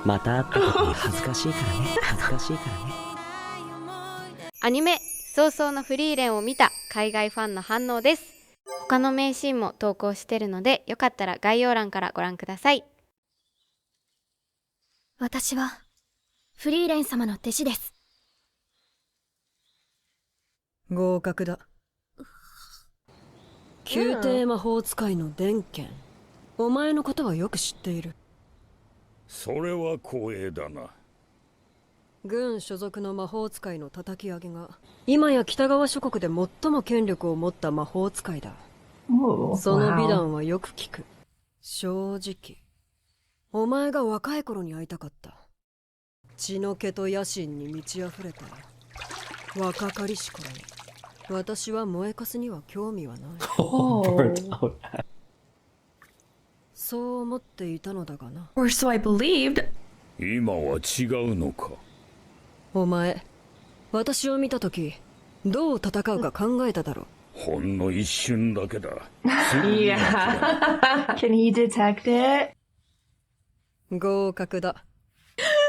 また会った時に恥ずかしいからね、恥ずかしいからね。アニメ「早々のフリーレン」を見た海外ファンの反応です。他の名シーンも投稿してるので、よかったら概要欄からご覧ください。私はフリーレン様の弟子です。合格だ。宮廷魔法使いの伝剣、お前のことはよく知っている。それは光栄だな。軍所属の魔法使いの叩き上げが今や北側諸国で最も権力を持った魔法使いだ。その美談はよく聞く。正直お前が若い頃に会いたかった。血の気と野心に満ち溢れた若かりし頃に。私は燃えかすには興味はない。そう思っていたのだがな。 Or so I believed. 今は違うのか。お前、私を見たときどう戦うか考えただろう。ほんの一瞬だけだ。Yeah. Can he detect it? 合格だ。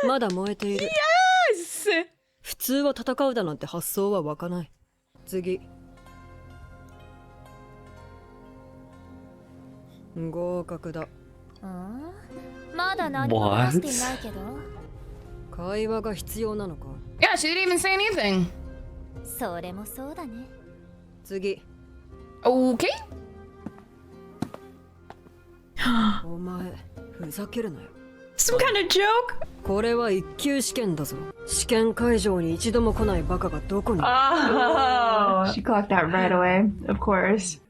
まだ燃えている。Yes! 普通は戦うだなんて発想は湧かない。次。合格だ。まだ何も話していないけど。会話が必要なのか。 Yeah, she didn't even say anything. それもそうだね。次。Okay. お前、ふざけるなよ。 Some kind of joke? これは一級試験だぞ。試験会場に一度も来ないバカがどこに。 Oh, she clocked that right away, of course.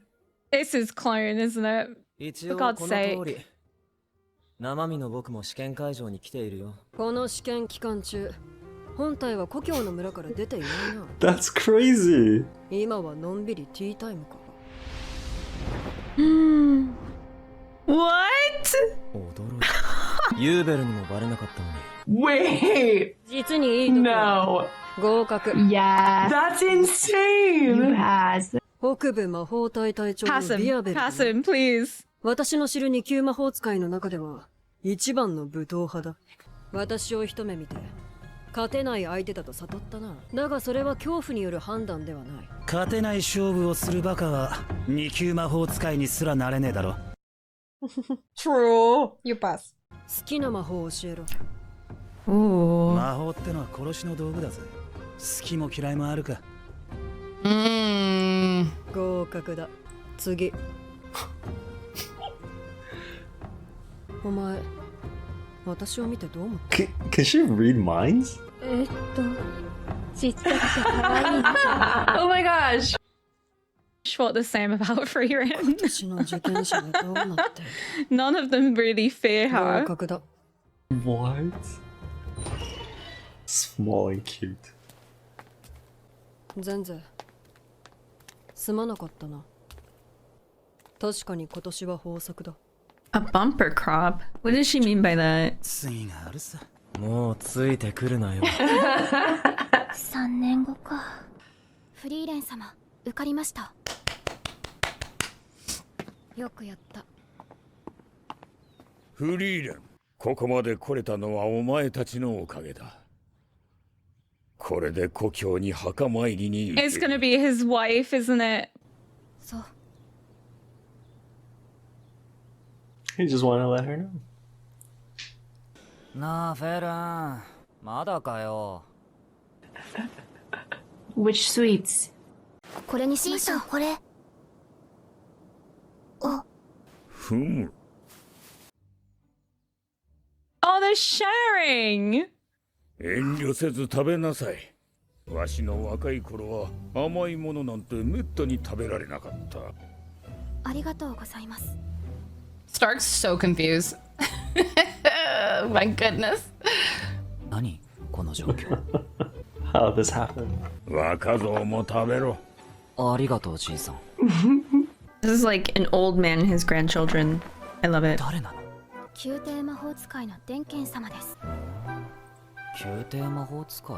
This is clone, isn't it? 一応 For こ God's の通り生身の僕も試験会場に来ているよ。この試験期間中、本体は故郷の村から出ていないな。 That's crazy. 今はのんびりティータイムか。 What? 驚いた。ユーベルにもバレなかったのに。 Wait, 実にいいとこ。 no. 合格。 Yeah. That's insane. You pass. 北部魔法隊隊長の Pass ビア him. ベルだな。 Pass him, please. 私の知る2級魔法使いの中では一番の武闘派だ。私を一目見て勝てない相手だと悟ったな。だがそれは恐怖による判断ではない。勝てない勝負をするバカは2級魔法使いにすらなれねえだろ。True. You pass. 好きな魔法を教えろ。 Ooh. 魔法ってのは殺しの道具だぜ。好きも嫌いもあるか。合格だ。次。お前、私を見てどう思った？ Can she read minds? ちっちゃくて可愛い。 Oh my gosh. She thought the same about Free Ren. 私の受験者がどうなってる？ None of them really fear 合 her. 格だ。 What? Small and cute. 全然すまなかったな。確かに今年は豊作だ。 A bumper crop? What does she mean by that? 次があるさ。もうついてくるなよ。3年後か。フリーレン様、受かりました。よくやった。フリーレン、ここまで来れたのはお前たちのおかげだ。これで故郷に墓参りに行ける。 It's gonna be his wife, isn't it? そう。 You just want to let her know. なあフェルン、まだかよ。 Which sweets? これにしましょう。これ。ふむ。 Oh, they're sharing! 遠慮せず食べなさい。わしの若い頃は甘いものなんてめったに食べられなかった。ありがとうございます。 Stark's so confused. My goodness. 何この状況。 How this happened? 若造も食べろ。ありがとうじいさん。 This is like an old man and his grandchildren. I love it. 誰なの？宮廷魔法使いの伝剣様です。宮廷魔法使い。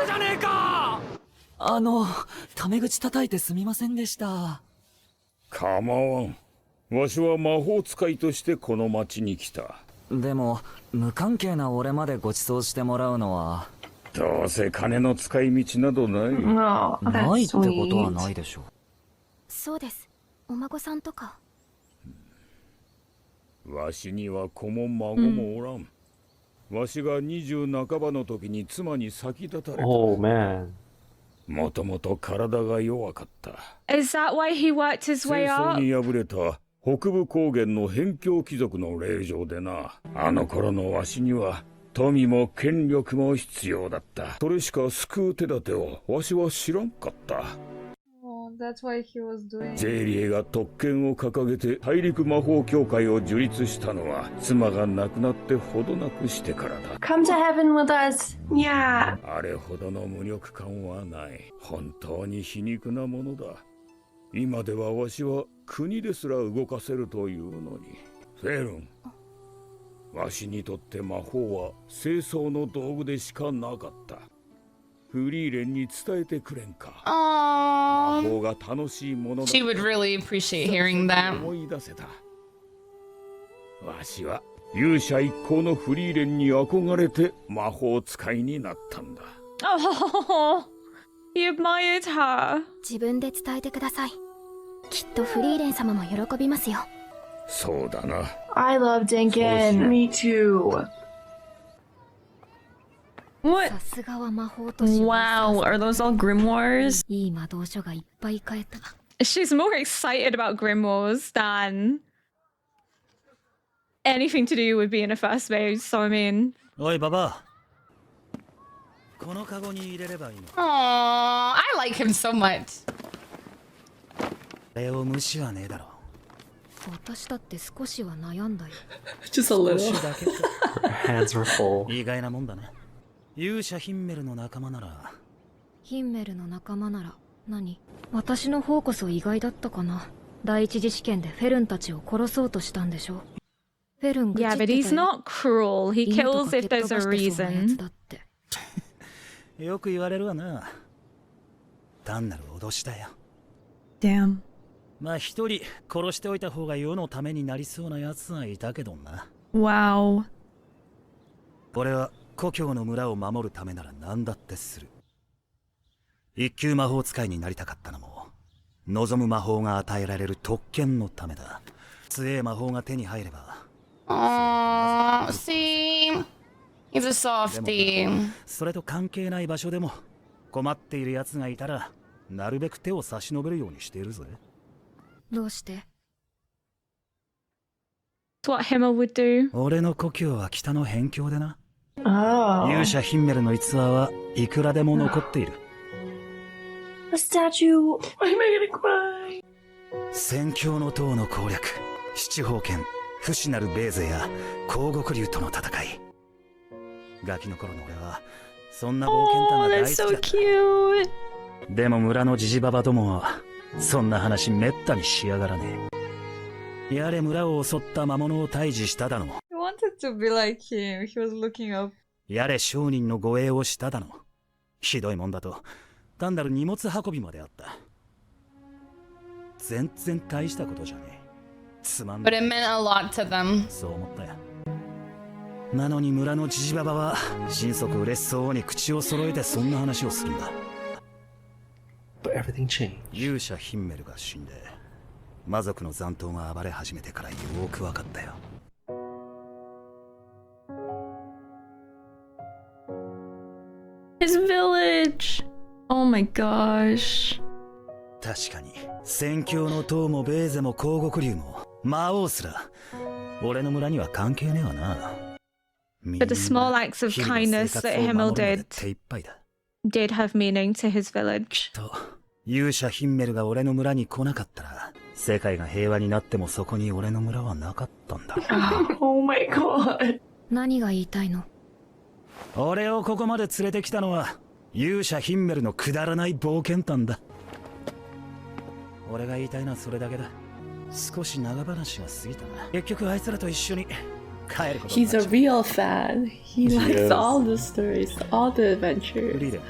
じゃねえか。タメ口叩いてすみませんでした。構わん。わしは魔法使いとしてこの町に来た。でも無関係な俺までご馳走してもらうのは。どうせ金の使い道などない。Oh, ない that's ってことは sweet. ないでしょ。そうです。お孫さんとか。わしには子も孫もおらん。わしが20半ばの時に妻に先立たれた。 Oh man. もともと体が弱かった。 Is that why he worked his 戦 way 争 up? に敗れた北部高原の辺境貴族の令嬢でな。あの頃のわしには富も権力も必要だった。それしか救う手立てをわしは知らんかった。That's why he was doing. ジェイリエが特権を掲げて大陸魔法協会を樹立したのは妻が亡くなってほどなくしてからだ。 Come to heaven with us. Yeah. あれほどの無力感はない。本当に皮肉なものだ。今ではわしは国ですら動かせるというのに。フェルン、わしにとって魔法は清掃の道具でしかなかった。フリーレンに伝えてくれんか。魔法が楽しいものだ。 She would really appreciate hearing that. 思い出せた。わしは勇者一行のフリーレンに憧れて魔法使いになったんだ。 Oh, he admired her. 自分で伝えてください。きっとフリーレン様も喜びますよ。そうだな。 I love Dinkin. Me too. What? さすがは魔法とし Wow, are those all grimoires? いい魔導書がいっぱい買えた。 She's more excited about grimoires than anything to do with being a first mage, so I mean. おいババア、このカゴに入れればいいの。 Aww, I like him so much. あれを無視はねえだろ。私だって少しは悩んだよ。 Just a 少し little. だけ Her hands were full. 意外なもんだね。勇者ヒンメルの仲間なら。ヒンメルの仲間なら何？私の方こそ意外だったかな。第一次試験でフェルンたちを殺そうとしたんでしょ。フェルン愚痴 Yeah, って but たよ。 he's not cruel. He 犬と kills か if 蹴っ there's 飛 a ばしてそうなやつ reason. だって。よく言われるわな。単なる脅しだよ。 Damn. まあ一人殺しておいた方が世のためになりそうな奴はいたけどな。 Wow. 俺は故郷の村を守るためなら何だってする。一級魔法使いになりたかったのも望む魔法が与えられる特権のためだ。強え魔法が手に入れば。Aww, see? He's a でも softie. それと関係ない場所でも困っている奴がいたらなるべく手を差し伸べるようにしているぜ。どうして？ That's what Himmel would do. 俺の故郷は北の辺境でな。 Oh. 勇者ヒンメルの逸話はいくらでも残っている。 A statue. Why am I gonna cry? 宣教の塔の攻略、七宝剣、不死なるベーゼや光極竜との戦い。ガキの頃の俺はそんな冒険 Oh, 探が大 that's 好 so きだ。 cute. でも村のジジババどもはそんな話めったにしやがらねえ。やれ村を襲った魔物を退治しただの。 He wanted to be like him. He was looking up. やれ商人の護衛をしただの。ひどいもんだと単なる荷物運びまであった。全然大したことじゃねえ。つまん But な it い。 meant a lot to them. そう思ったよ。なのに村のジジババは心底嬉しそうに口を揃えてそんな話をするんだ。 But everything changed. 勇者ヒンメルが死んで魔族の残党が暴れ始めてからよく分かったよ。 His village. Oh my gosh. 確かに宣教の塔もベーゼも光極竜も魔王すら俺の村には関係ねえわな。 But the small acts of kindness that Himmel did 手いっぱいだ。 did have meaning to his village. と勇者ヒンメルが俺の村に来なかったら世界が平和になってもそこに俺の村はなかったんだ。 Oh my god. 何が言いたいの？俺をここまで連れてきたのは勇者ヒンメルのくだらない冒険探だ。俺が言いたいのはそれだけだ。少し長話が過ぎたな。結局あいつらと一緒に帰ることに He's なっ a ちゃう。 real fan. He likes is. all the stories, all the フリ adventures. ーレン、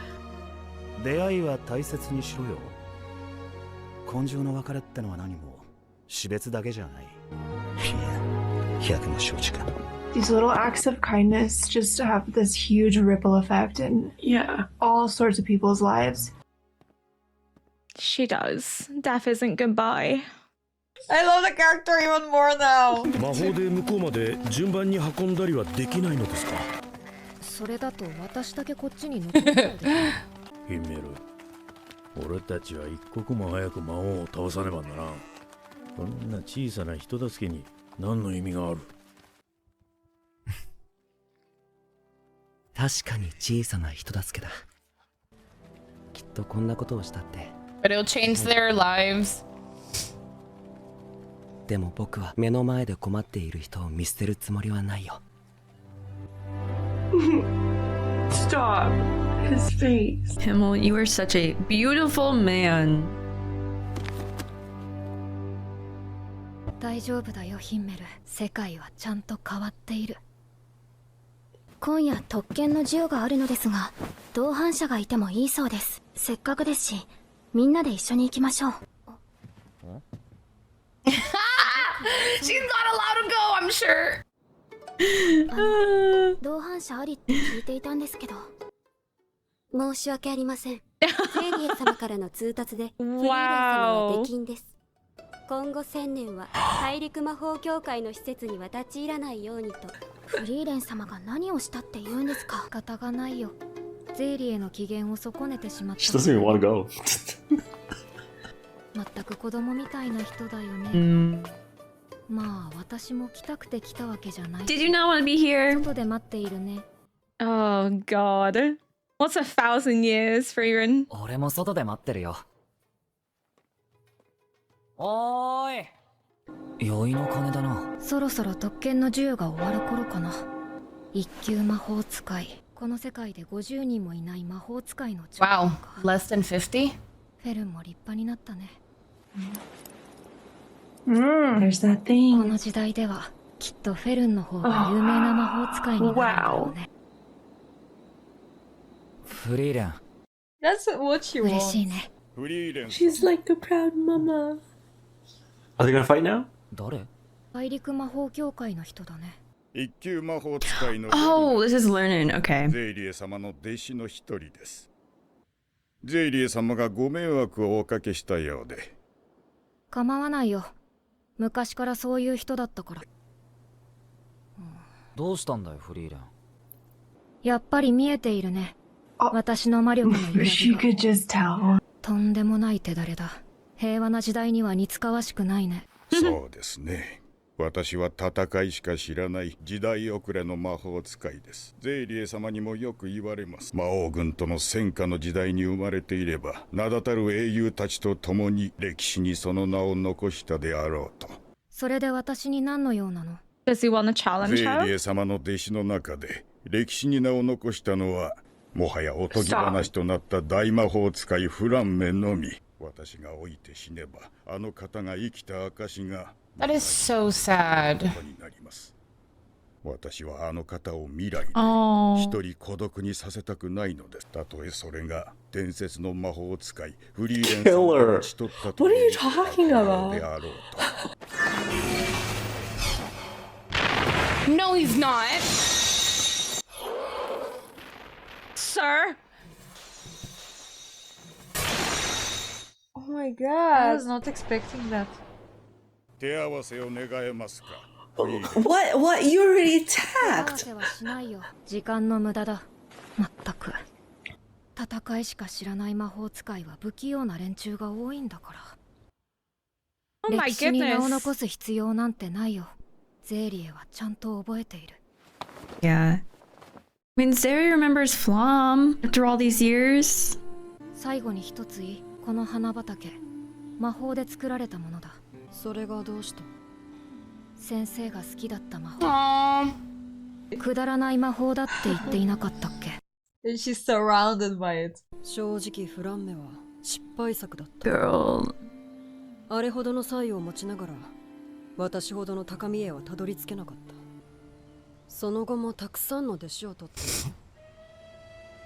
出会いは大切にしろよ。根性の別れってのは何も死別だけじゃない。いや、100も承知か。These little acts of kindness just have this huge ripple effect in all sorts of people's lives. She does. Death isn't goodbye. I love the character even more now. 魔法で向こうまで順番に運んだりはできないのですか？それだと私だけこっちに残るので。ヒメル、俺たちは一刻も早く魔王を倒さねばならん。こんな小さな人助けに何の意味がある？確かに小さな人助けだ。きっとこんなことをしたって。But it'll change their lives. でも僕は目の前で困っている人を見捨てるつもりはないよ。Stop. His face. Himmel, you are such a beautiful man. 大丈夫だよヒンメル。世界はちゃんと変わっている。今夜特権の授与があるのですが、同伴者がいてもいいそうです。せっかくですし、みんなで一緒に行きましょう。She's not allowed to go, I'm sure. 同伴者ありって聞いていたんですけど。申し訳ありません。ゼリエ様からの通達で、フリーレン様は出禁です。今後1000年は大陸魔法協会の施設には立ち入らないようにと。フリーレン様が何をしたって言うんですか？仕方がないよ。ゼーリエの機嫌を損ねてしまった。 She doesn't even want to go. 全く子供みたいな人だよね。まあ私も来たくて来たわけじゃない。 Did you not want to be here? 外で待っているね。 Oh god. What's 1,000 years for Iren? 俺も外で待ってるよ。おーい。酔いの金だな。そろそろ特権の授与が終わる頃かな。一級魔法使い。この世界で50人もいない魔法使いの長官 Wow. か。 Less than 50? フェルンも立派になったね。There's that こ thing. の時代ではきっとフェルンの方が有名な魔法使いになるんだろうね。フリーレン。 That's what she 嬉 wants. しいね。フリーレン。 She's like a proud mama. Are they gonna fight now? 誰？大陸魔法協会の人だね。一級魔法使いの Oh, this is learning. Okay. ゼイリエ様の弟子の一人です。ゼイリエ様がご迷惑をおかけしたようで。構わないよ。昔からそういう人だったから。どうしたんだよフリーレン。やっぱり見えているね。私の魔力の揺ら She ぎが。 could just tell. とんでもない手だれだ。平和な時代には似つかわしくないね。そうですね。私は戦いしか知らない時代遅れの魔法使いです。ゼイリエ様にもよく言われます。魔王軍との戦火の時代に生まれていれば、名だたる英雄たちと共に歴史にその名を残したであろうと。それで私に何の用なの？ Does he want to challenge ゼイリ her? エ様の弟子の中で歴史に名を残したのは、もはやおとぎ話となった大魔法使いフランメのみ。私が老いて死ねば、あの方が生きた証が That is so sad. になります。私はあの方を未来で Oh. 一人孤独にさせたくないのです。たとえそれが伝説の魔法使いフリーレンさんが討ち取ったと What are い you う talking about? であろうと。 No, he's not. Sir? Oh my god. I was not expecting that. 手合わせを願えますか。 What? You already 手合わせはしないよ。時間の無駄だ。まったく。戦いしか知らない魔法使いは不器用な連中が多いんだから。 Oh my 歴史に名を goodness. 残す必要なんてないよ。ゼーリエはちゃんと覚えている。 Yeah. I mean, Zeri remembers Flom after all these years. 最後に一ついい？この花畑。魔法で作られたものだ。それがどうした？先生が好きだった魔法。 Aww. くだらない魔法だって言っていなかったっけ？ She's surrounded by it. 正直フランメは失敗作だった。 Girl. あれほどの才を持ちながら私ほどの高みへはたどり着けなかった。その後もたくさんの弟子を取っ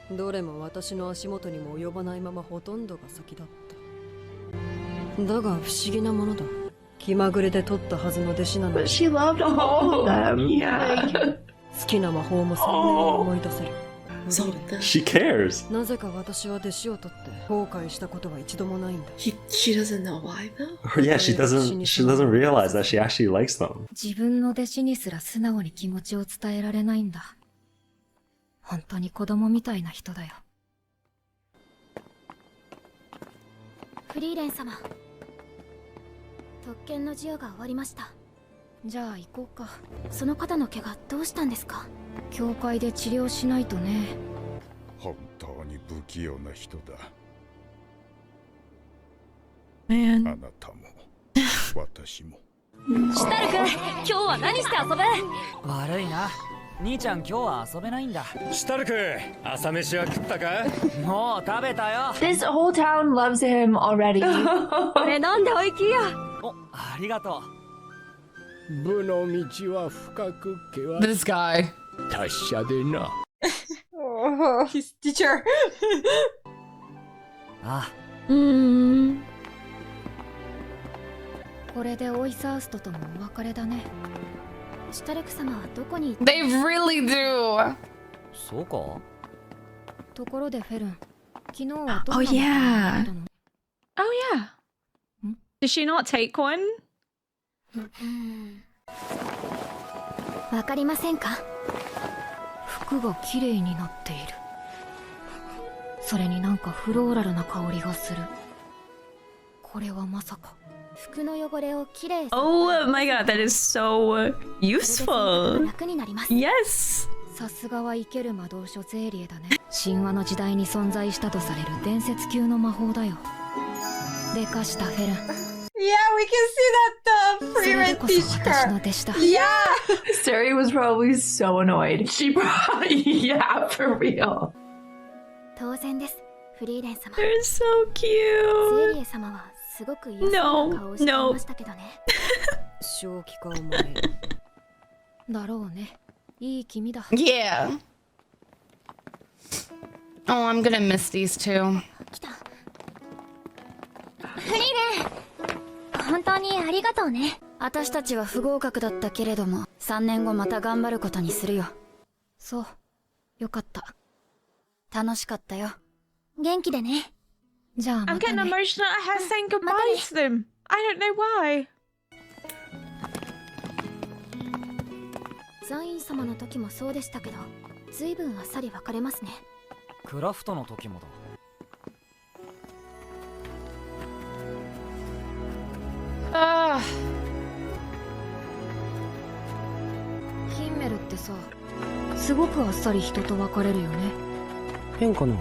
たどれも私の足元にも及ばないままほとんどが先だった。だが不思議なものだ。気まぐれで取ったはずの弟子なの But に she loved all of them. Yeah. 好きな魔法も鮮明に思い出せる。 She cares. なぜか私は弟子を取って後悔したことは一度もないんだ。 She doesn't know why though. Or yeah, she doesn't realize that she actually likes them. 自分の弟子にすら素直に気持ちを伝えられないんだ。本当に子供みたいな人だよ。フリーレン様、特権の授与が終わりました。じゃあ行こうか。その方の怪我どうしたんですか？教会で治療しないとね。本当に不器用な人だ。 Man. あなたも私も。シュタル君、今日は何して遊ぶ？悪いな。兄ちゃん今日は遊べないんだ。シュタルク、朝飯は食ったか？もう食べたよ。This whole town loves him already. これ飲んでおいきや。お、ありがとう。部の道は深く険しい。 This guy. 達者でな。Oh, his teacher. あ、これでオイサーストともお別れだね。シュタルク様はどこに？ They really do. そうか？ところでフェルン、昨日はどんな Oh ものを食べ yeah. たの？ Oh yeah. Did she not take one? わかりませんか？服が綺麗になっている。それになんかフローラルな香りがする。これはまさか。服の汚れをきれい。 Oh my god, that is so useful. 楽になります。 Yes. さすがは生ける魔導書ゼーリエだね。神話の時代に存在したとされる伝説級の魔法だよ。でかしたフェルン。 Yeah, we can see that the それ free で rent こそ私の teacher. 弟子だ。 Yeah. Sari was probably so annoyed. She probably, yeah, for real. 当然です、フリーレン様。 They're so ゼ cute. ーリエ様はすごく優しい顔をしていましたけどね。正気かお前。だろうね。いい君だ。 Yeah. Oh, I'm gonna miss these two. 来た。フリーレン、本当にありがとうね。私たちは不合格だったけれども、3年後また頑張ることにするよ。そう。よかった。楽しかったよ。元気でね。じゃあ I'm また getting ね。 emotional at her saying goodbye to them. I don't know why. ザイン様の時もそうでしたけど、ずいぶんあっさり別れますね。クラフトの時もだ。ヒンメルってさ、すごくあっさり人と別れるよね。変かな？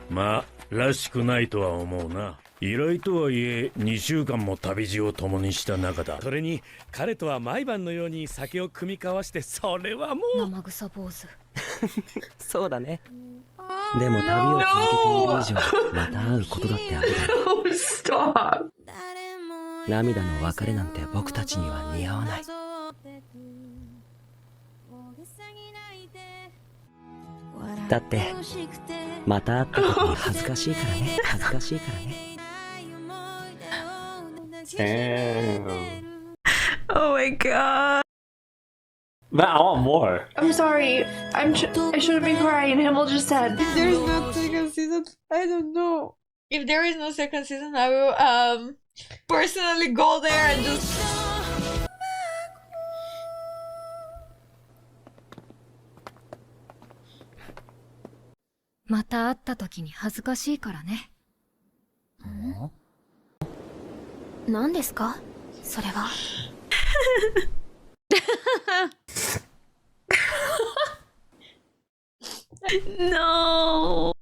まあらしくないとは思うな。依頼とはいえ2週間も旅路を共にした仲だ。それに彼とは毎晩のように酒を酌み交わして、それはもう生臭坊主。そうだね。でも旅を続けている以上、また会うことだってあるだろう。 Stop. 涙の別れなんて僕たちには似合わない。だってまた会った時に恥ずかしいからね。恥ずかしいからね。 Damn. Oh my god. Man, I want more. I'm sorry. I shouldn't be crying. Himmel just said. If there is no second season, I don't know. If there is no second season, I will personally go there and just. また会った時に恥ずかしいからね。何ですか？それは。No.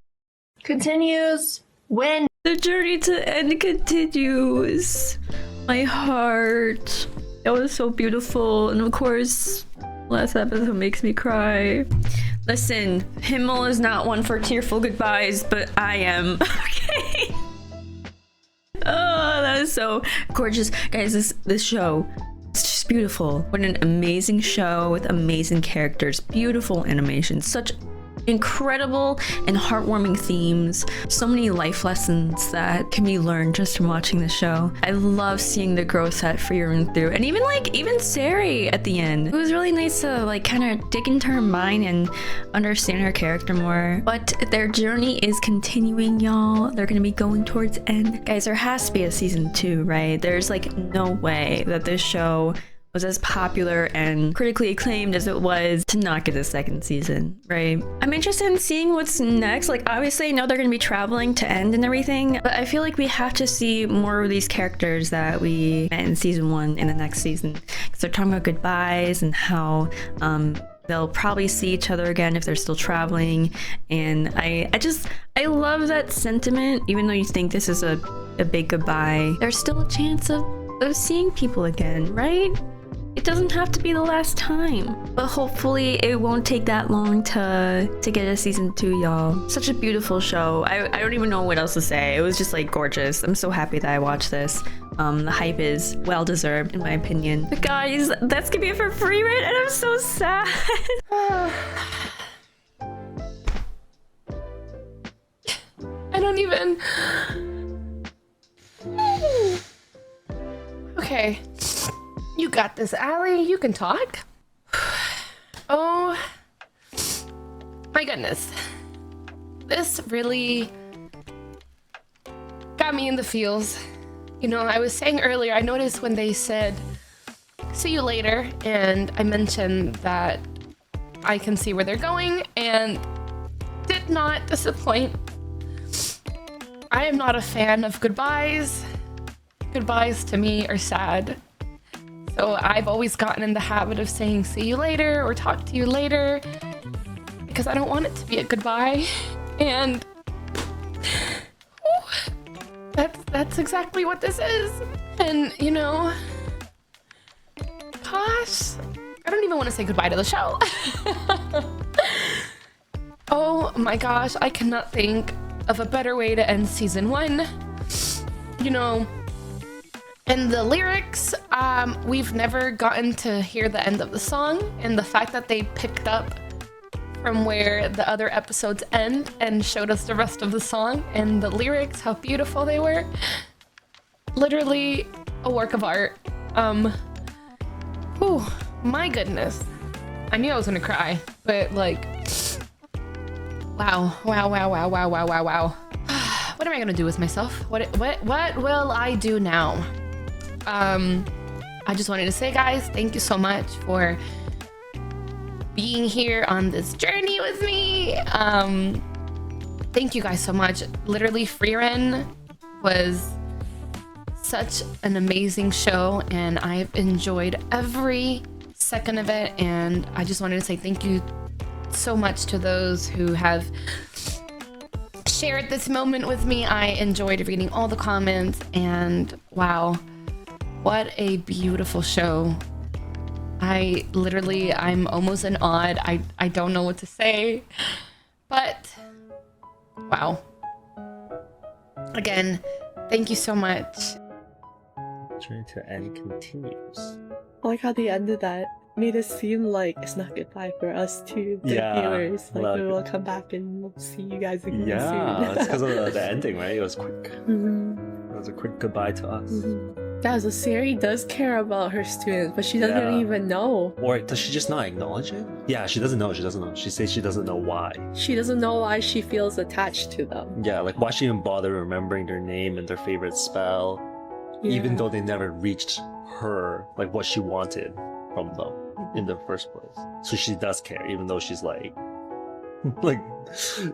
Continues. When? The journey to end continues. My heart. It was so beautiful. And of course, last episode makes me cry. Listen, Himmel is not one for tearful goodbyes, but I am. Okay. Oh, that is so gorgeous. Guys, this show, it's just beautiful. What an amazing show with amazing characters, beautiful animation, such incredible and heartwarming themes. So many life lessons that can be learned just from watching the show. I love seeing the growth that Frieren through, and even Sari at the end. It was really nice to like kind of dig into her mind and understand her character more. But their journey is continuing, y'all. They're gonna be going towards end. Guys, there has to be a season 2, right? There's like no way that this show was as popular and critically acclaimed as it was to not get a second season, right? I'm interested in seeing what's next. Like, obviously I know they're gonna be traveling to end and everything, but I feel like we have to see more of these characters that we met in season 1 in the next season. Because they're talking about goodbyes and how they'll probably see each other again if they're still traveling. And I love that sentiment. Even though you think this is a big goodbye, there's still a chance of seeing people again, right? It doesn't have to be the last time, but hopefully it won't take that long to get a season 2, y'all. Such a beautiful show. I don't even know what else to say. It was just like gorgeous. I'm so happy that I watched this. The hype is well deserved in my opinion. But guys, that's gonna be it for Frieren, and I'm so sad. I don't even. Okay. You got this, Ali. You can talk. Oh my goodness. This really got me in the feels. You know, I was saying earlier, I noticed when they said, see you later, and I mentioned that I can see where they're going, and did not disappoint. I am not a fan of goodbyes. Goodbyes to me are sad. So I've always gotten in the habit of saying see you later or talk to you later because I don't want it to be a goodbye. And that's exactly what this is. And you know, gosh, I don't even want to say goodbye to the show. Oh my gosh, I cannot think of a better way to end season 1. You know, and the lyrics, we've never gotten to hear the end of the song, and the fact that they picked up from where the other episodes end and showed us the rest of the song and the lyrics, how beautiful they were. Literally a work of art. Whew, my goodness. I knew I was gonna cry, but like, wow. What am I gonna do with myself? What will I do now? I just wanted to say, guys, thank you so much for being here on this journey with me. Thank you guys so much. Literally, Frieren was such an amazing show, and I've enjoyed every second of it, and I just wanted to say thank you so much to those who have shared this moment with me. I enjoyed reading all the comments, and wow, what a beautiful show. I'm almost in awe. I don't know what to say, but wow. Again, thank you so much. Journey to end continues. I like how they ended that. Made it seem like it's not goodbye for us too, the viewers. Like we will come back and we'll see you guys again soon. Yeah, it's because of the ending, right? It was quick. It was a quick goodbye to us. Yeah, so Sari does care about her students, but she doesn't even know. Or does she just not acknowledge it? Yeah, she doesn't know. She doesn't know. She says she doesn't know why. She doesn't know why she feels attached to them. Yeah, like why she even bother remembering their name and their favorite spell, even though they never reached her, like what she wanted from them in the first place. So she does care, even though she's like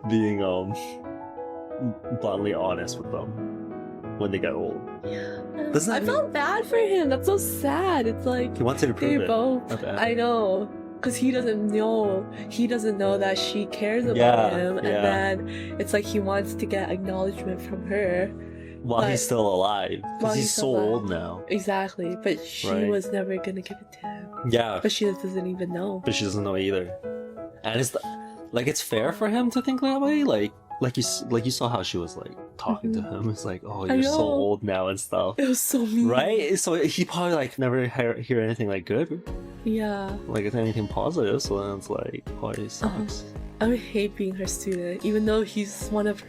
being bluntly honest with them when they get old. I felt bad for him. That's so sad. It's like he wanted to prove they it. both. I know, because he doesn't know. He doesn't know that she cares about him, and then it's like he wants to get acknowledgement from her while he's still alive. Because he's so old now. Exactly, but she was never gonna give it to him. Yeah, but she doesn't even know. But she doesn't know either. And it's like it's fair for him to think that way. Like you saw how she was like talking to him. It's like, oh, you're so old now and stuff. It was so mean, right? So he probably like never hear anything like good Yeah. Like, if anything positive, so then it's like, oh, it sucks. I hate being her student, even though he's one of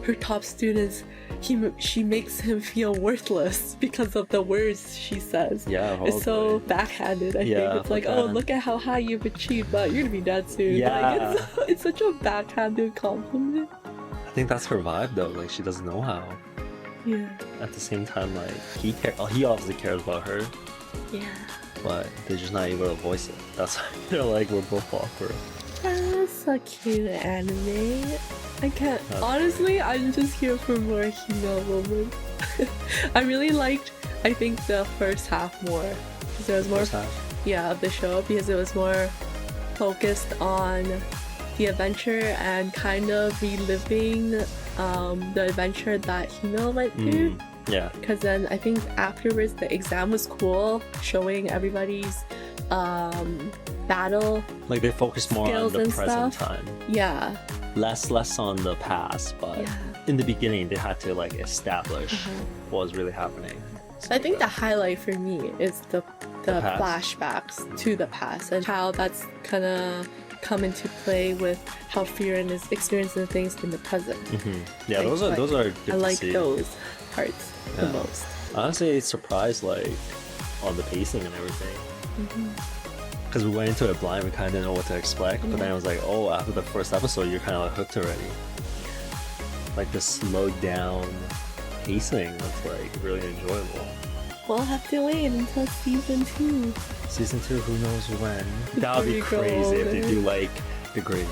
her top students. She makes him feel worthless because of the words she says. Yeah, it's so backhanded. I think it's like, oh, look at how high you've achieved, but you're gonna be dead soon. Yeah. Like, it's such a backhanded compliment. I think that's her vibe though. Like, she doesn't know how. Yeah. At the same time, like, he obviously cares about her. Yeah. But they're just not able to voice it. That's why they're like, we're both awkward. That's a cute anime. I can't. Honestly, I'm just here for more female moments. I really liked, I think, the first half more. Because there was more, of the show, because it was more focused on the adventure and kind of reliving the adventure that Hino went through. Yeah. Because then I think afterwards the exam was cool, showing everybody's battle. Like, they focus more on the present stuff. time. Yeah. Less on the past, but in the beginning they had to like establish what was really happening. So I think the highlight for me is the flashbacks to the past and how that's kind of come into play with how Firen is experiencing things in the present. Yeah, like, those are good I like to see. those parts the most. Honestly, it's surprised like on the pacing and everything. Because we went into it blind, we kind of didn't know what to expect, but then it was like, oh, after the first episode, you're kind of like hooked already. Like the slowed down pacing was like really enjoyable. We'll have to wait until season 2. Season 2, who knows when? That would be crazy if they do like the grading.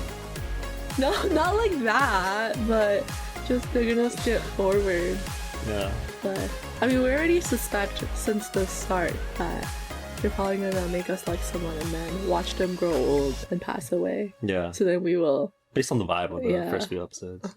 No, not like that, but just they're gonna skip forward. Yeah. But I mean, we already suspect since the start that they're probably gonna make us like someone and then watch them grow old and pass away. Yeah. So then we will. Based on the vibe of the first few episodes.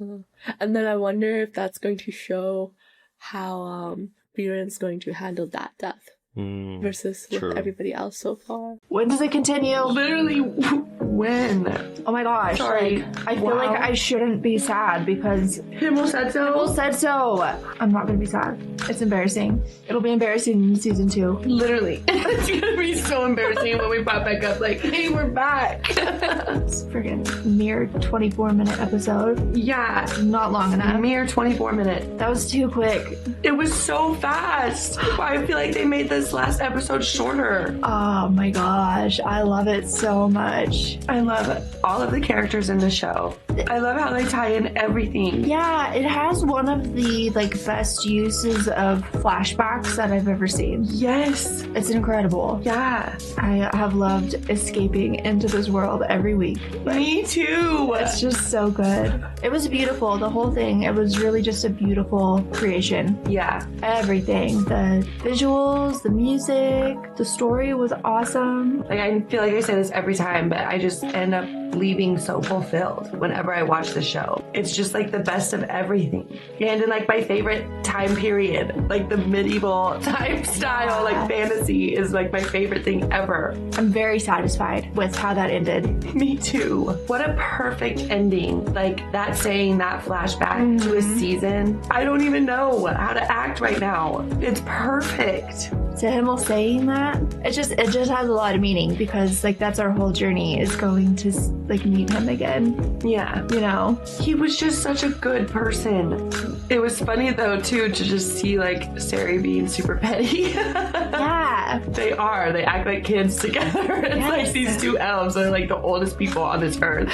And then I wonder if that's going to show how Firen's going to handle that death versus with everybody else so far. When does it continue? Literally, when? Oh my gosh. Sorry. Like, I feel like I shouldn't be sad because Himmel said so. Himmel said so. I'm not gonna be sad. It's embarrassing. It'll be embarrassing in season 2. Literally. It's gonna be so embarrassing when we pop back up like, hey, we're back. It's friggin' mere 24-minute episode. Yeah. Not long enough. Mere 24 minutes. That was too quick. It was so fast. I feel like they made this last episode shorter. Oh my gosh. I love it so much. I love all of the characters in the show. I love how they tie in everything. Yeah, it has one of the like best uses of flashbacks that I've ever seen. Yes. It's incredible. Yeah. I have loved escaping into this world every week. Me too. It's just so good. It was beautiful, the whole thing. It was really just a beautiful creation. Yeah. Everything. The visuals, the music, the story was awesome. Like, I feel like I say this every time, but I just end up leaving so fulfilled whenever I watch the show. It's just like the best of everything. And in like my favorite time period, like the medieval time style, like fantasy is like my favorite thing ever. I'm very satisfied with how that ended. Me too. What a perfect ending. Like that saying that flashback to a season. I don't even know how to act right now. It's perfect. To Himmel saying that, it just has a lot of meaning because like that's our whole journey is going to like meet him again. Yeah. You know? He was just such a good person. It was funny though too to just see like Sari being super petty. Yeah. They are. They act like kids together. It's like these two elves are like the oldest people on this earth.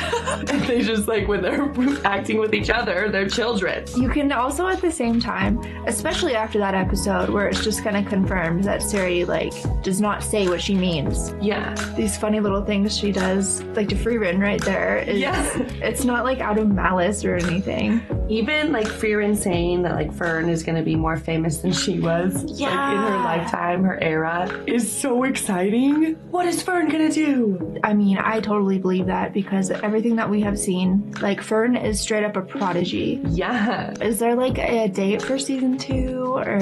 And they just like when they're acting with each other, they're children. You can also at the same time, especially after that episode where it's just kind of confirmed that Sari like does not say what she means. Yeah. These funny little things she does, like to Frieren right there. It's not like out of malice or anything. Even like Frieren saying that like Fern is gonna be more famous than she was. Yeah. Like in her lifetime, her era is so exciting. What is Fern gonna do? I mean, I totally believe that because everything that we have seen, like Fern is straight up a prodigy. Yeah. Is there like a date for season 2 or?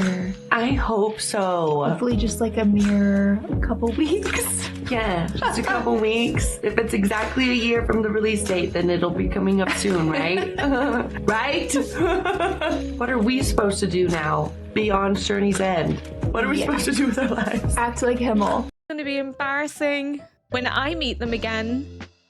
I hope so. Hopefully just like a mere couple weeks. Yeah, just a couple weeks. If it's exactly a year from the release date, then it'll be coming up soon, right? Right? What are we supposed to do now beyond Journey's End? What are we supposed to do with our lives? Act like Himmel. gonna be embarrassing when I meet them again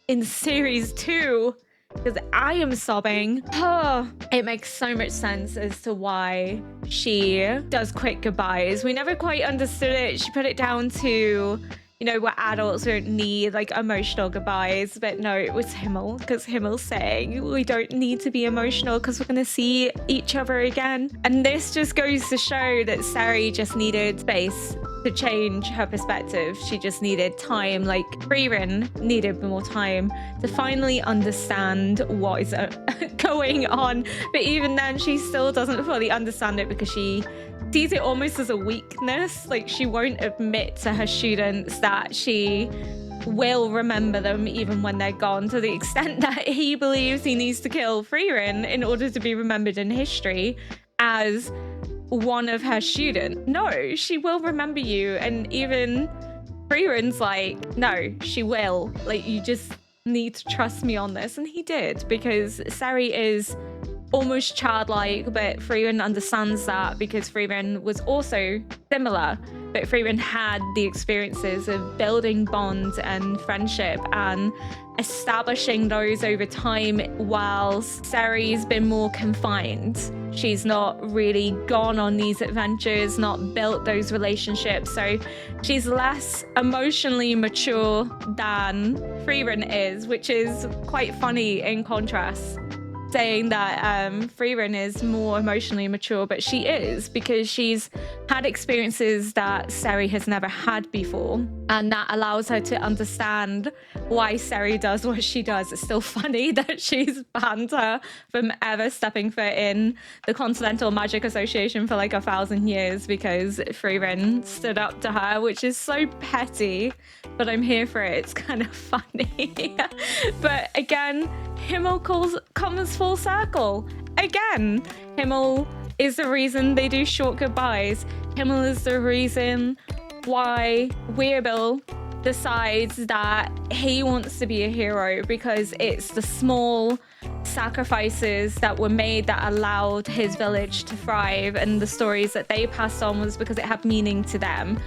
in series 2, because I am sobbing. Oh, it makes so much sense as to why she does quick goodbyes. We never quite understood it. She put it down to, you know, what adults don't need, like emotional goodbyes. But no, it was Himmel, because Himmel's saying we don't need to be emotional because we're going to see each other again. And this just goes to show that Sari just needed space to change her perspective. She just needed time, like Frieren needed more time to finally understand what is going on. But even then, she still doesn't fully understand it because she sees it almost as a weakness. Like, she won't admit to her students that she will remember them even when they're gone, to the extent that he believes he needs to kill Frieren in order to be remembered in history as one of her students. No, she will remember you. And even Frieren's like, no, she will. Like, you just need to trust me on this. And he did, because Sari is almost childlike, but Frieren understands that because Frieren was also similar, but Frieren had the experiences of building bonds and friendship and establishing those over time, whilst Sari's been more confined. She's not really gone on these adventures, not built those relationships, so she's less emotionally mature than Frieren is, which is quite funny in contrast, saying that Frieren is more emotionally mature, but she is, because she's had experiences that Sari has never had before, and that allows her to understand why Sari does what she does. It's still funny that she's banned her from ever stepping foot in the Continental Magic Association for like 1,000 years because Frieren stood up to her, which is so petty, but I'm here for it. It's kind of funny. But again, Himmel comes full circle. Again, Himmel is the reason they do short goodbyes. Himmel is the reason why Weirbill decides that he wants to be a hero, because it's the small sacrifices that were made that allowed his village to thrive, and the stories that they passed on was because it had meaning to them.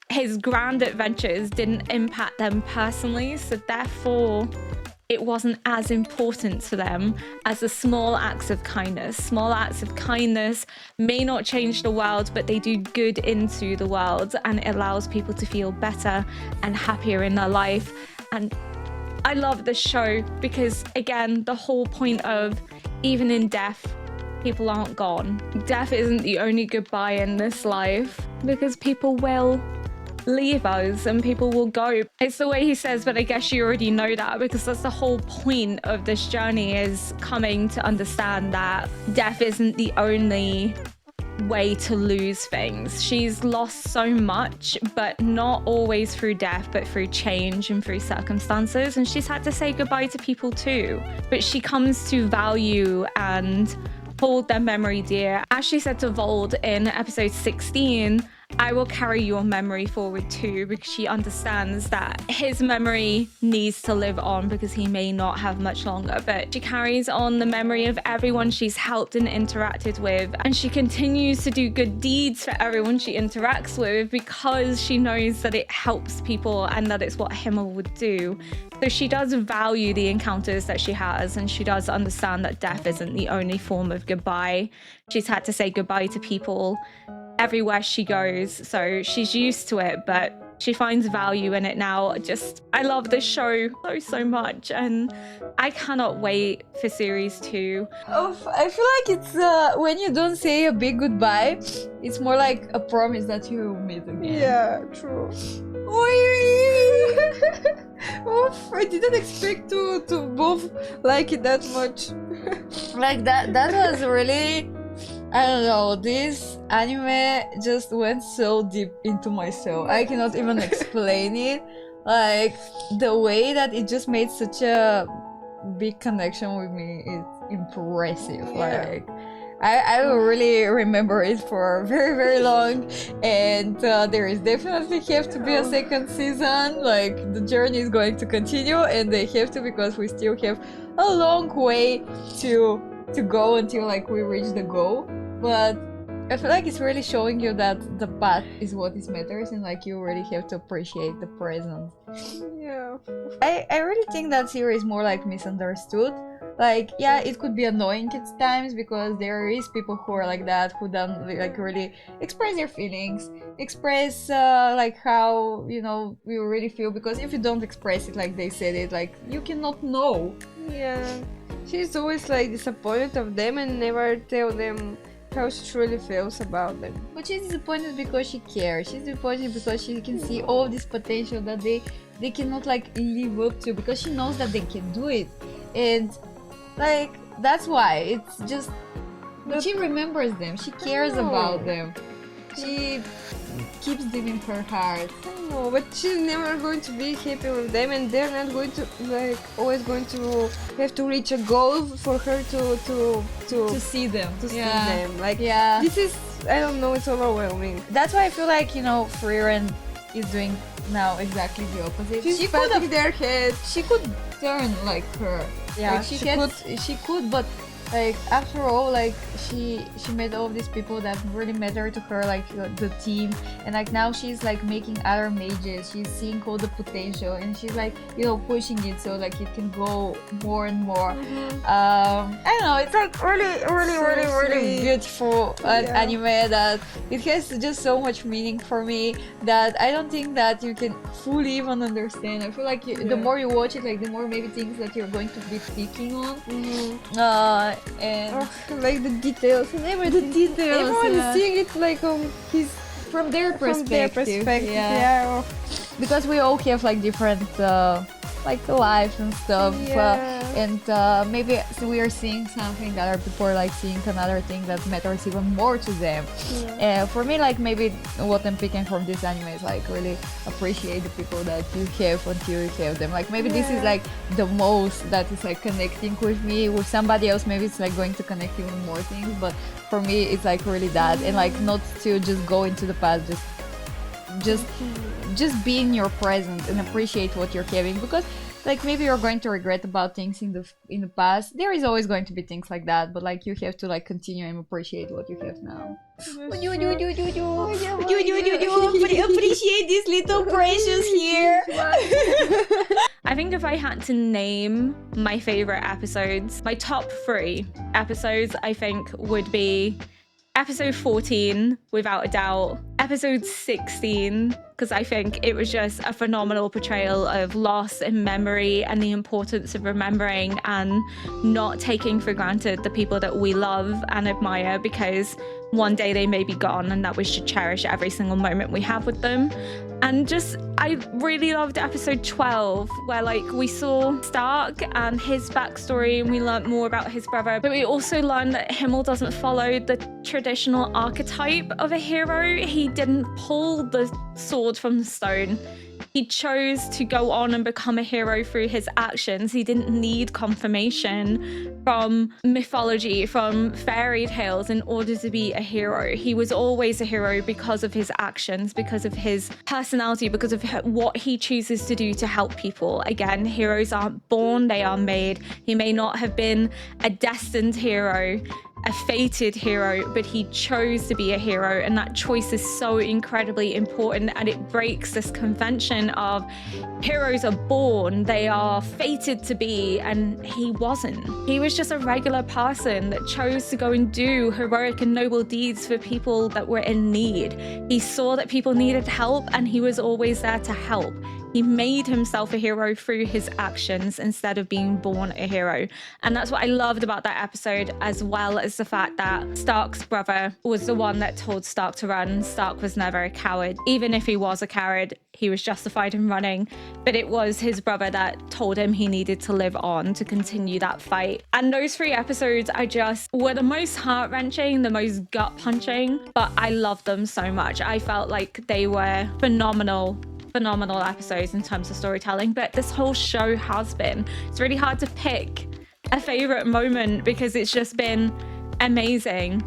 His grand adventures didn't impact them personally, so therefore it wasn't as important to them as the small acts of kindness. Small acts of kindness may not change the world, but they do good into the world, and it allows people to feel better and happier in their life. And I love this show because, again, the whole point of, even in death, people aren't gone. Death isn't the only goodbye in this life, because people will leave us and people will go. It's the way he says, but I guess you already know that, because that's the whole point of this journey, is coming to understand that death isn't the only way to lose things. She's lost so much, but not always through death, but through change and through circumstances, and she's had to say goodbye to people too, but she comes to value and hold their memory dear. As she said to Vold in episode 16, I will carry your memory forward too, because she understands that his memory needs to live on because he may not have much longer, but she carries on the memory of everyone she's helped and interacted with, and she continues to do good deeds for everyone she interacts with because she knows that it helps people and that it's what Himmel would do. So she does value the encounters that she has, and she does understand that death isn't the only form of goodbye. She's had to say goodbye to people everywhere she goes, so she's used to it, but she finds value in it now. I love this show so much, and I cannot wait for series 2. I feel like it's when you don't say a big goodbye, it's more like a promise that you will meet again. Yeah, true. Oof, I didn't expect to both like it that much. Like that was really, I don't know, this anime just went so deep into my soul. I cannot even explain it. Like, the way that it just made such a big connection with me is impressive. Yeah. Like, I will really remember it for very long, and there is definitely have to be a second season. Like, the journey is going to continue, and they have to, because we still have a long way to go until like we reach the goal. But I feel like it's really showing you that the path is what is matters, and like you really have to appreciate the present. Yeah. I really think that series is more like misunderstood. Like, yeah, it could be annoying at times because there is people who are like that, who don't like really express their feelings, express like how, you know, you really feel, because if you don't express it like they said it, like you cannot know. Yeah. She's always like disappointed of them and never tell them how she truly feels about them. But she's disappointed because she cares. She's disappointed because she can see all this potential that they cannot like live up to, because she knows that they can do it. And like that's why it's just, but she remembers them, she cares about them, she keeps them in her heart. I know, but she's never going to be happy with them, and they're not going to like always going to have to reach a goal for her to see them, see them. Like, yeah, this is, I don't know, it's overwhelming. That's why I feel like, you know, Freeren is doing now exactly the opposite. She's she could patting their head. She could turn like her. Yeah, like she could, but like after all, like she met all these people that really matter to her, like the team, and like now she's like making other mages, she's seeing all the potential, and she's like, you know, pushing it so like it can go more and more. I don't know, it's like really beautiful anime that it has just so much meaning for me that I don't think that you can fully even understand. I feel like the more you watch it, like the more maybe things that you're going to be picking on. And like the details and everything. The details, everyone is seeing it like from their perspective. Yeah. Because we all have like different like lives and stuff, and maybe we are seeing something that other people are like seeing another thing that matters even more to them. For me, like maybe what I'm picking from this anime is like really appreciate the people that you have until you have them. Like maybe this is like the most that is like connecting with me. With somebody else, maybe it's like going to connect even more things, but for me it's like really that, and like not to just go into the past, just be in your present and appreciate what you're having, because like maybe you're going to regret about things in the past. There is always going to be things like that, but like you have to like continue and appreciate what you have now. Appreciate this little precious here. I think if I had to name my favorite episodes, my top 3 episodes I think would be episode 14, without a doubt, episode 16, because I think it was just a phenomenal portrayal of loss and memory and the importance of remembering and not taking for granted the people that we love and admire, because one day they may be gone, and that we should cherish every single moment we have with them. And just, I really loved episode 12, where like we saw Stark and his backstory, and we learned more about his brother, but we also learned that Himmel doesn't follow the traditional archetype of a hero. He didn't pull the sword from the stone. He chose to go on and become a hero through his actions. He didn't need confirmation from mythology, from fairy tales in order to be a hero. He was always a hero because of his actions, because of his personality, because of what he chooses to do to help people. Again, heroes aren't born, they are made. He may not have been a destined hero, a fated hero, but he chose to be a hero, and that choice is so incredibly important, and it breaks this convention of heroes are born, they are fated to be, and he wasn't. He was just a regular person that chose to go and do heroic and noble deeds for people that were in need. He saw that people needed help, and he was always there to help. He made himself a hero through his actions instead of being born a hero. And that's what I loved about that episode, as well as the fact that Stark's brother was the one that told Stark to run. Stark was never a coward. Even if he was a coward, he was justified in running. But it was his brother that told him he needed to live on to continue that fight. And those 3 episodes were the most heart-wrenching, the most gut-punching, but I loved them so much. I felt like they were phenomenal episodes in terms of storytelling, but this whole show has been. It's really hard to pick a favorite moment because it's just been amazing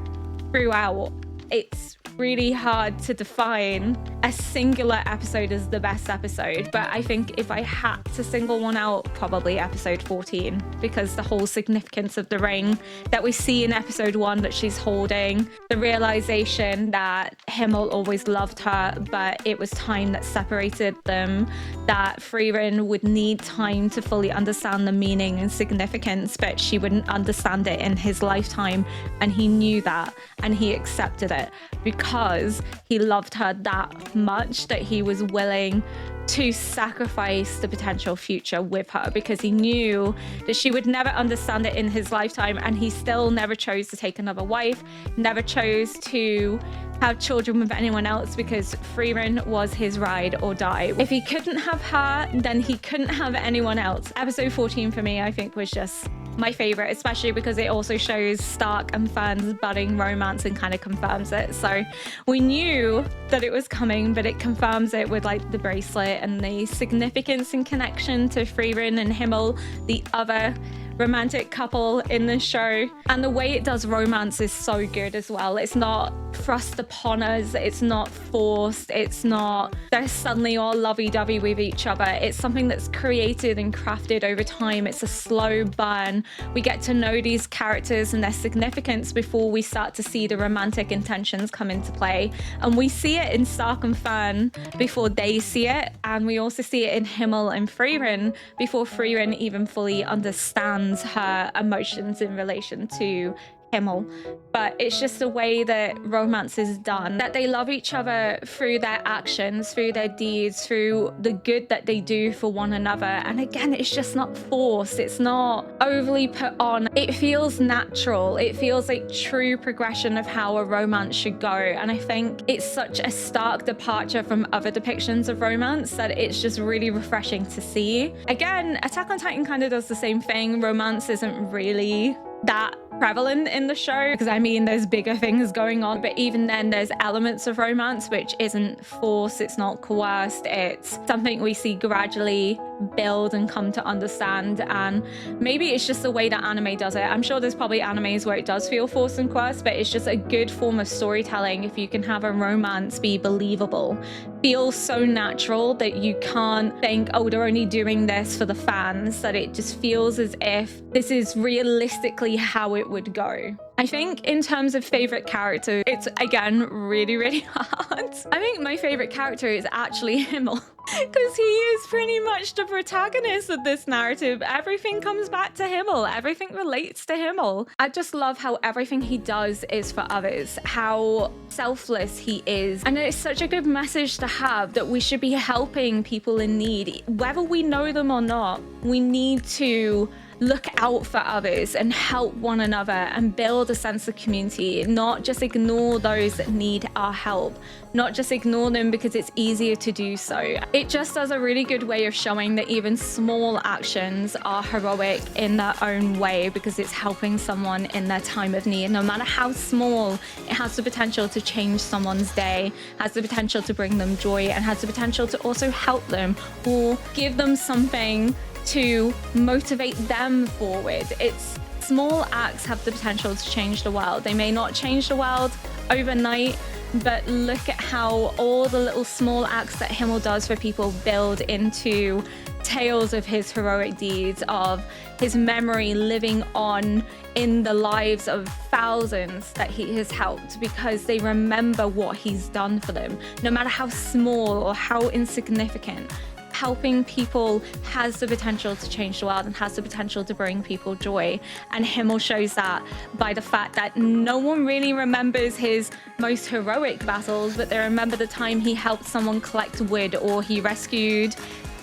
throughout. It's really hard to define a singular episode as the best episode, but I think if I had to single one out, probably episode 14, because the whole significance of the ring that we see in episode 1 that she's holding, the realization that Himmel always loved her, but it was time that separated them, that Frieren would need time to fully understand the meaning and significance, but she wouldn't understand it in his lifetime, and he knew that, and he accepted it because he loved her that much that he was willing to sacrifice the potential future with her, because he knew that she would never understand it in his lifetime, and he still never chose to take another wife, never chose to have children with anyone else, because Frieren was his ride or die. If he couldn't have her, then he couldn't have anyone else. Episode 14 for me, I think, was just my favorite, especially because it also shows Stark and Fern's budding romance and kind of confirms it. So we knew that it was coming, but it confirms it with like the bracelet and the significance and connection to Frieren and Himmel, the other romantic couple in the show. And the way it does romance is so good as well. It's not thrust upon us, it's not forced, it's not they're suddenly all lovey-dovey with each other. It's something that's created and crafted over time. It's a slow burn. We get to know these characters and their significance before we start to see the romantic intentions come into play. And we see it in Stark and Fern before they see it, and we also see it in Himmel and Frieren before Frieren even fully understands her emotions in relation to Himmel. But it's just the way that romance is done, that they love each other through their actions, through their deeds, through the good that they do for one another. And again, it's just not forced, it's not overly put on. It feels natural, it feels like true progression of how a romance should go. And I think it's such a stark departure from other depictions of romance that it's just really refreshing to see. Again, Attack on Titan kind of does the same thing. Romance isn't really that prevalent in the show, because I mean there's bigger things going on, but even then there's elements of romance which isn't forced, it's not coerced, it's something we see gradually build and come to understand. And maybe it's just the way that anime does it. I'm sure there's probably animes where it does feel forced and coerced, but it's just a good form of storytelling if you can have a romance be believable, feel so natural that you can't think, oh, they're only doing this for the fans, that it just feels as if this is realistically how it would go. I think in terms of favorite character, it's again really hard. I think my favorite character is actually Himmel, because he is pretty much the protagonist of this narrative. Everything comes back to Himmel, everything relates to Himmel. I just love how everything he does is for others, how selfless he is. And it's such a good message to have, that we should be helping people in need, whether we know them or not. We need to look out for others and help one another and build a sense of community, not just ignore those that need our help, not just ignore them because it's easier to do so. It just does a really good way of showing that even small actions are heroic in their own way, because it's helping someone in their time of need. No matter how small, it has the potential to change someone's day, has the potential to bring them joy, and has the potential to also help them or give them something to motivate them forward. It's small acts have the potential to change the world. They may not change the world overnight, but look at how all the little small acts that Himmel does for people build into tales of his heroic deeds, of his memory living on in the lives of thousands that he has helped, because they remember what he's done for them, no matter how small or how insignificant. Helping people has the potential to change the world and has the potential to bring people joy. And Himmel shows that by the fact that no one really remembers his most heroic battles, but they remember the time he helped someone collect wood, or he rescued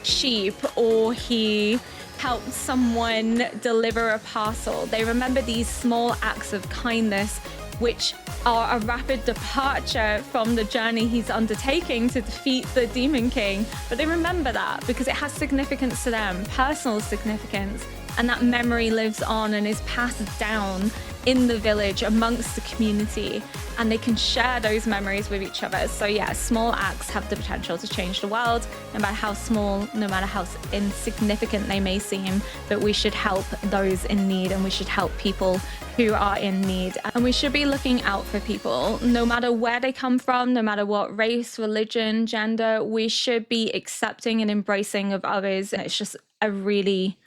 sheep, or he helped someone deliver a parcel. They remember these small acts of kindness, which are a rapid departure from the journey he's undertaking to defeat the Demon King. But they remember that because it has significance to them, personal significance, and that memory lives on and is passed down in the village amongst the community, and they can share those memories with each other. So yeah, small acts have the potential to change the world, no matter how small, no matter how insignificant they may seem. But we should help those in need, and we should help people who are in need, and we should be looking out for people no matter where they come from, no matter what race, religion, gender. We should be accepting and embracing of others. It's just a really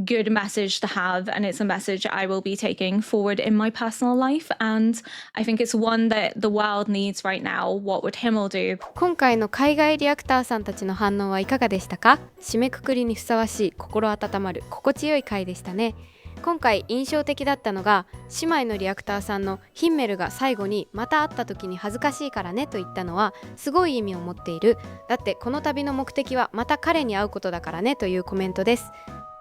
good message to have, and it's a message I will be taking forward in my personal life, and I think it's one that the world needs right now. What would Himmel do? 今回の海外リアクターさんたちの反応はいかがでしたか？締めくくりにふさわしい心温まる心地よい回でしたね。今回印象的だったのが、姉妹のリアクターさんのヒンメルが最後にまた会った時に恥ずかしいからねと言ったのはすごい意味を持っている。だってこの旅の目的はまた彼に会うことだからねというコメントです。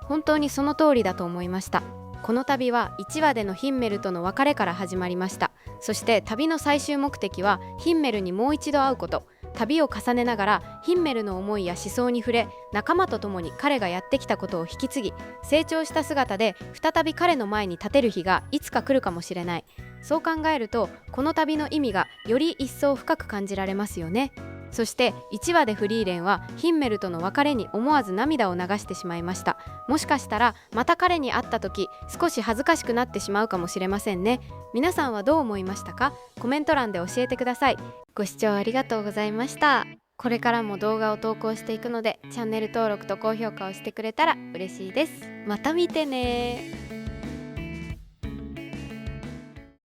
本当にその通りだと思いました。この旅は1話でのヒンメルとの別れから始まりました。そして旅の最終目的はヒンメルにもう一度会うこと。旅を重ねながらヒンメルの思いや思想に触れ、仲間と共に彼がやってきたことを引き継ぎ、成長した姿で再び彼の前に立てる日がいつか来るかもしれない。そう考えるとこの旅の意味がより一層深く感じられますよね。そして1話でフリーレンはヒンメルとの別れに思わず涙を流してしまいました。もしかしたらまた彼に会った時少し恥ずかしくなってしまうかもしれませんね。皆さんはどう思いましたか？コメント欄で教えてください。ご視聴ありがとうございました。これからも動画を投稿していくのでチャンネル登録と高評価をしてくれたら嬉しいです。また見てね。